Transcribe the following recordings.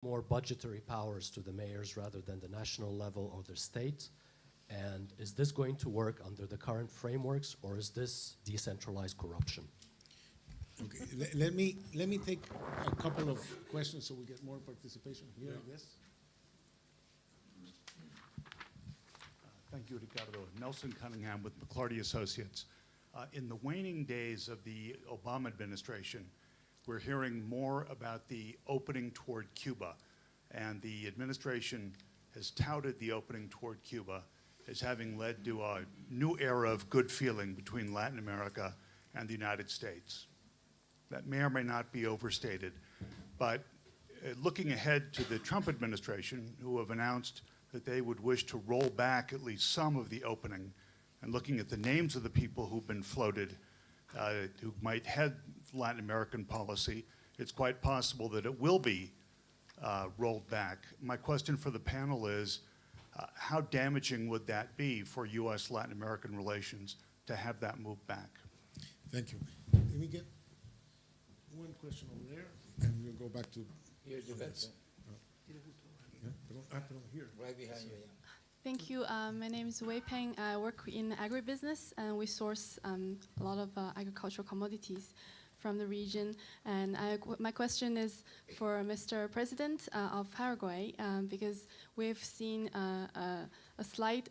more budgetary powers to the mayors rather than the national level or the state? And is this going to work under the current frameworks, or is this decentralized corruption? Okay, let me take a couple of questions so we get more participation here, I guess. Thank you, Ricardo. Nelson Cunningham with McClarty Associates. In the waning days of the Obama administration, we're hearing more about the opening toward Cuba, and the administration has touted the opening toward Cuba as having led to a new era of good feeling between Latin America and the United States. That may or may not be overstated, but looking ahead to the Trump administration, who have announced that they would wish to roll back at least some of the opening, and looking at the names of the people who've been floated who might head Latin American policy, it's quite possible that it will be rolled back. My question for the panel is, how damaging would that be for U.S.-Latin American relations to have that move back? Thank you. Let me get one question over there, and we'll go back to... Here's the best. Here. Right behind you, yeah. Thank you. My name is Wei Peng. I work in agribusiness, and we source a lot of agricultural commodities from the region. And my question is for Mr. President of Paraguay, because we've seen a slight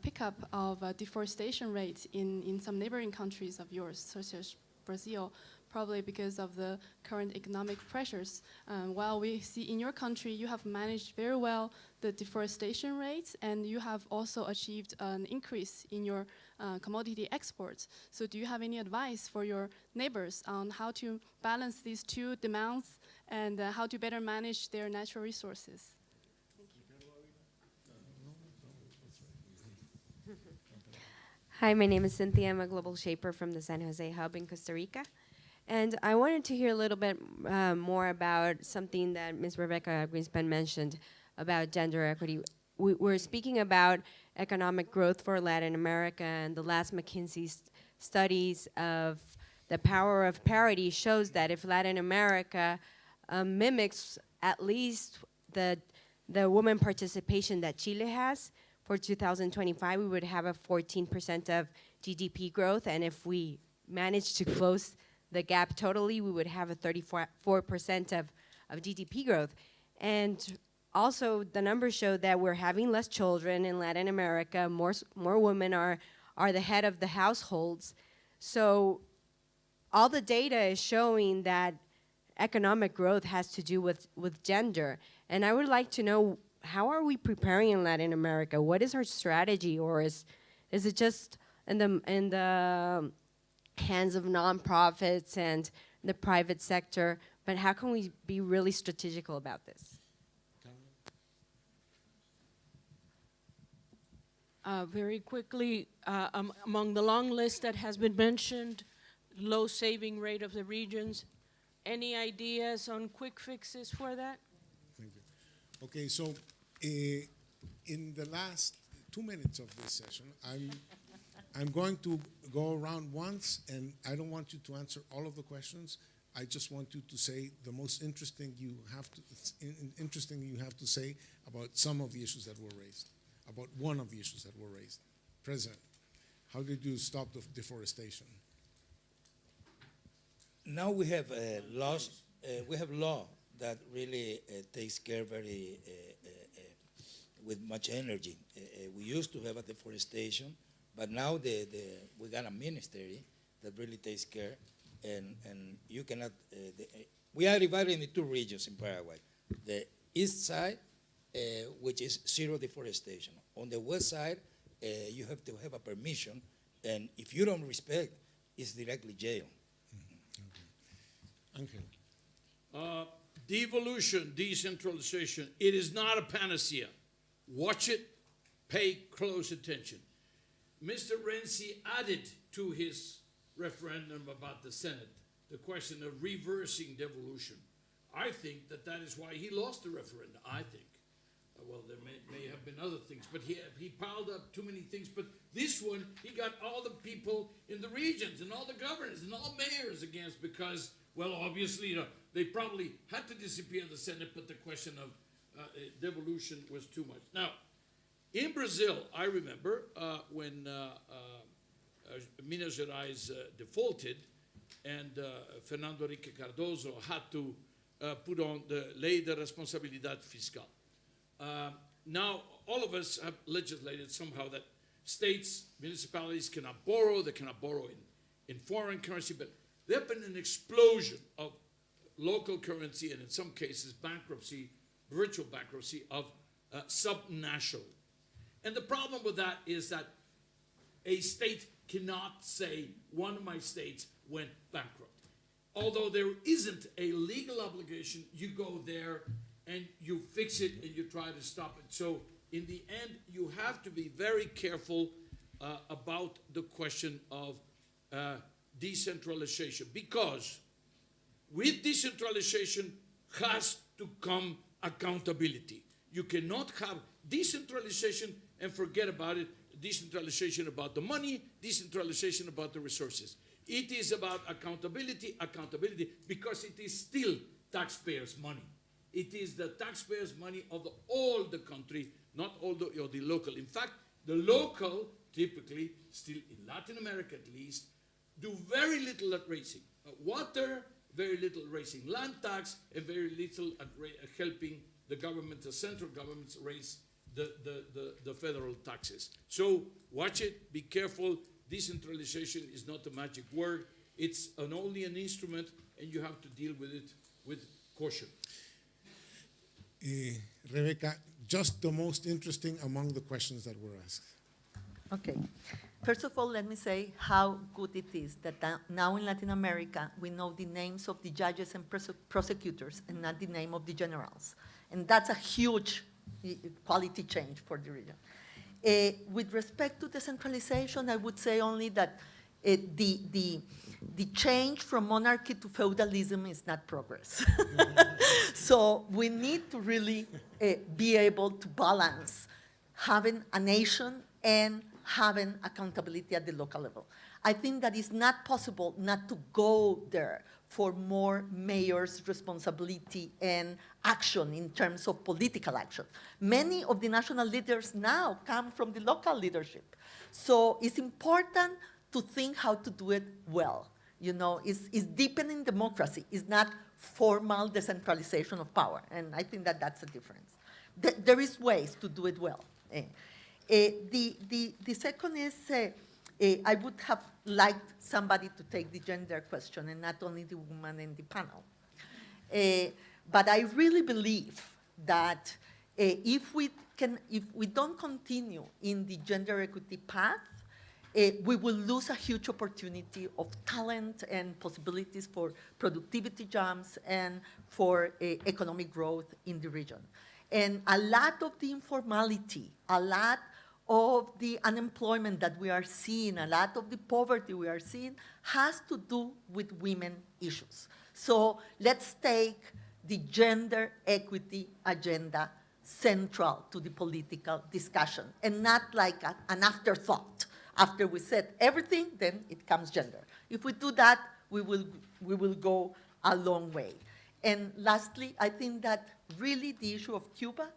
pickup of deforestation rates in some neighboring countries of yours, such as Brazil, probably because of the current economic pressures. While we see in your country, you have managed very well the deforestation rates, and you have also achieved an increase in your commodity exports. So do you have any advice for your neighbors on how to balance these two demands and how to better manage their natural resources? Hi, my name is Cynthia. I'm a global shaper from the San Jose Hub in Costa Rica. And I wanted to hear a little bit more about something that Ms. Rebecca Greenspan mentioned about gender equity. We're speaking about economic growth for Latin America, and the last McKinsey studies of the power of parity shows that if Latin America mimics at least the woman participation that Chile has, for 2025, we would have a 14% of GDP growth, and if we manage to close the gap totally, we would have a 34% of GDP growth. And also, the numbers show that we're having less children in Latin America. More women are the head of the households. So all the data is showing that economic growth has to do with gender. And I would like to know, how are we preparing in Latin America? What is our strategy, or is it just in the hands of nonprofits and the private sector? But how can we be really strategical about this? Very quickly, among the long list that has been mentioned, low saving rate of the regions, any ideas on quick fixes for that? Thank you. Okay, so in the last 2 minutes of this session, I'm going to go around once, and I don't want you to answer all of the questions. I just want you to say the most interesting you have to say about some of the issues that were raised, about one of the issues that were raised. President, how did you stop the deforestation? Now we have laws. We have law that really takes care very with much energy. We used to have a deforestation, but now we got a ministry that really takes care, and you cannot. We are divided into two regions in Paraguay: the east side, which is zero deforestation. On the west side, you have to have a permission, and if you don't respect, it's directly jail. Angel. Devolution, decentralization, it is not a panacea. Watch it, pay close attention. Mr. Renzi added to his referendum about the Senate the question of reversing devolution. I think that is why he lost the referendum, I think. Well, there may have been other things, but he piled up too many things. But this one, he got all the people in the regions and all the governors and all mayors against because, well, obviously, they probably had to disappear in the Senate, but the question of devolution was too much. Now, in Brazil, I remember when Minas Gerais defaulted, and Fernando Henrique Cardoso had to put on the Lei de Responsabilidade Fiscal. Now, all of us have legislated somehow that states, municipalities cannot borrow, they cannot borrow in foreign currency, but there have been an explosion of local currency and in some cases bankruptcy, virtual bankruptcy of subnational. And the problem with that is that a state cannot say one of my states went bankrupt. Although there isn't a legal obligation, you go there and you fix it and you try to stop it. So in the end, you have to be very careful about the question of decentralization, because with decentralization has to come accountability. You cannot have decentralization and forget about it. Decentralization about the money, decentralization about the resources. It is about accountability, because it is still taxpayers' money. It is the taxpayers' money of all the country, not all the local. In fact, the local typically, still in Latin America at least, do very little at raising water, very little raising land tax, and very little at helping the government, the central governments raise the federal taxes. So watch it, be careful. Decentralization is not a magic word. It's only an instrument, and you have to deal with it with caution. Rebecca, just the most interesting among the questions that were asked. Okay. First of all, let me say how good it is that now in Latin America, we know the names of the judges and prosecutors and not the name of the generals. And that's a huge quality change for the region. With respect to decentralization, I would say only that the change from monarchy to feudalism is not progress. So we need to really be able to balance having a nation and having accountability at the local level. I think that it's not possible not to go there for more mayors' responsibility and action in terms of political action. Many of the national leaders now come from the local leadership. So it's important to think how to do it well. You know, it's deepening democracy. It's not formal decentralization of power. And I think that that's a difference. There is ways to do it well. The second is, I would have liked somebody to take the gender question and not only the woman in the panel. But I really believe that if we don't continue in the gender equity path, we will lose a huge opportunity of talent and possibilities for productivity jumps and for economic growth in the region. And a lot of the informality, a lot of the unemployment that we are seeing, a lot of the poverty we are seeing has to do with women issues. So let's take the gender equity agenda central to the political discussion and not like an afterthought. After we said everything, then it comes gender. If we do that, we will go a long way. And lastly, I think that really the issue of Cuba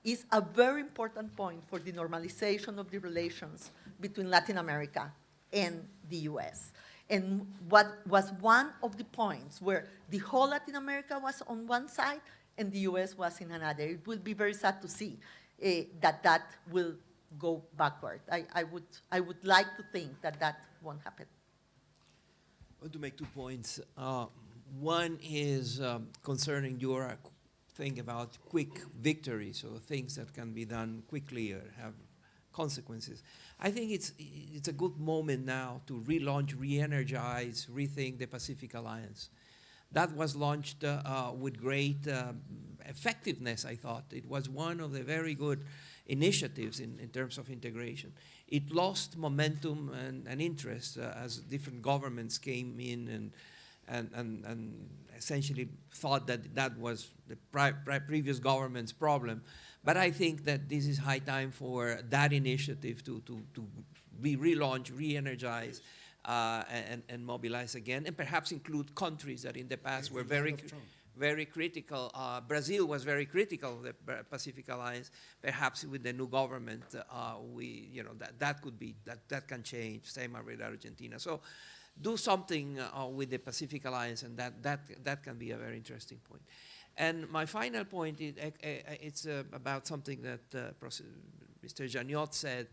is a very important point for the normalization of the relations between Latin America and the US. And what was one of the points where the whole Latin America was on one side and the US was in another. It will be very sad to see that will go backward. I would like to think that won't happen. I want to make 2 points. One is concerning your thing about quick victories or things that can be done quickly or have consequences. I think it's a good moment now to relaunch, re-energize, rethink the Pacific Alliance. That was launched with great effectiveness, I thought. It was one of the very good initiatives in terms of integration. It lost momentum and interest as different governments came in and essentially thought that was the previous government's problem. But I think that this is high time for that initiative to be relaunched, re-energize, and mobilize again, and perhaps include countries that in the past were very very critical. Brazil was very critical of the Pacific Alliance. Perhaps with the new government, that can change. Same with Argentina. So, do something with the Pacific Alliance, and that can be a very interesting point. And my final point is it's about something that Mr. Janiot said.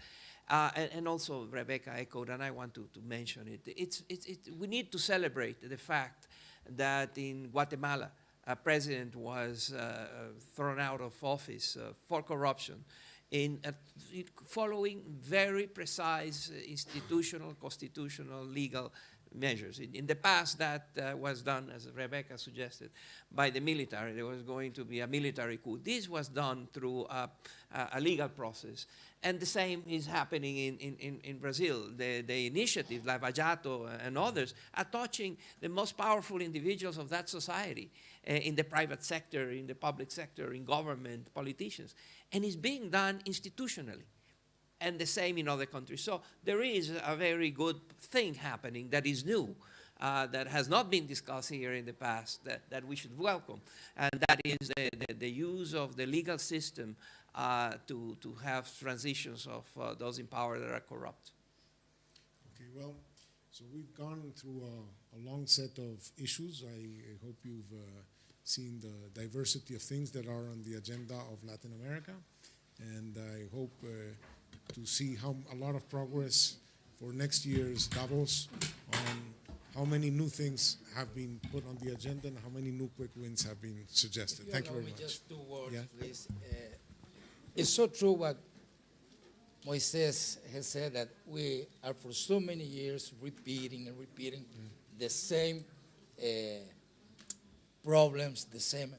And also Rebecca echoed, and I want to mention it. We need to celebrate the fact that in Guatemala, a president was thrown out of office for corruption following very precise institutional, constitutional, legal measures. In the past, that was done, as Rebecca suggested, by the military. There was going to be a military coup. This was done through a legal process. And the same is happening in Brazil. The initiative, like Vajato and others, are touching the most powerful individuals of that society in the private sector, in the public sector, in government, politicians. And it's being done institutionally. And the same in other countries. So there is a very good thing happening that is new, that has not been discussed here in the past, that we should welcome. And that is the use of the legal system to have transitions of those in power that are corrupt. Okay, well, so we've gone through a long set of issues. I hope you've seen the diversity of things that are on the agenda of Latin America. And I hope to see a lot of progress for next year's Davos on how many new things have been put on the agenda and how many new quick wins have been suggested. Thank you very much. Just 2 words, Yeah. please. It's so true what Moises has said, that we are for so many years repeating and repeating the same problems, the same.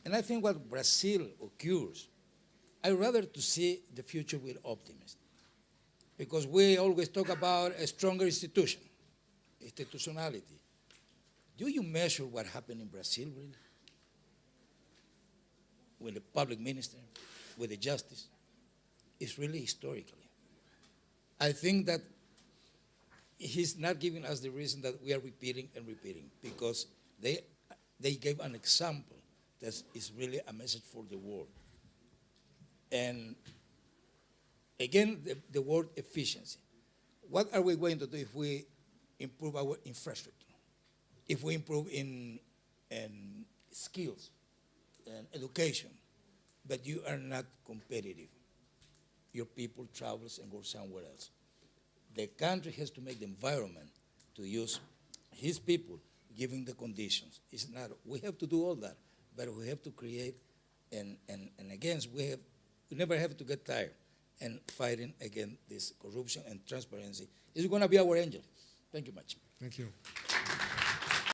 And I think what Brazil occurs, I'd rather to see the future with optimism, because we always talk about a stronger institutionality. Do you measure what happened in Brazil, really? With the public minister, with the justice? It's really historically. I think that he's not giving us the reason that we are repeating and repeating, because they gave an example that is really a message for the world. And again, the word efficiency. What are we going to do if we improve our infrastructure? If we improve in skills and education, but you are not competitive? Your people travels and goes somewhere else. The country has to make the environment to use his people, giving the conditions. It's not, we have to do all that, but we have to create, and again, we never have to get tired and fighting against this corruption and transparency is going to be our angel. Thank you much. Thank you.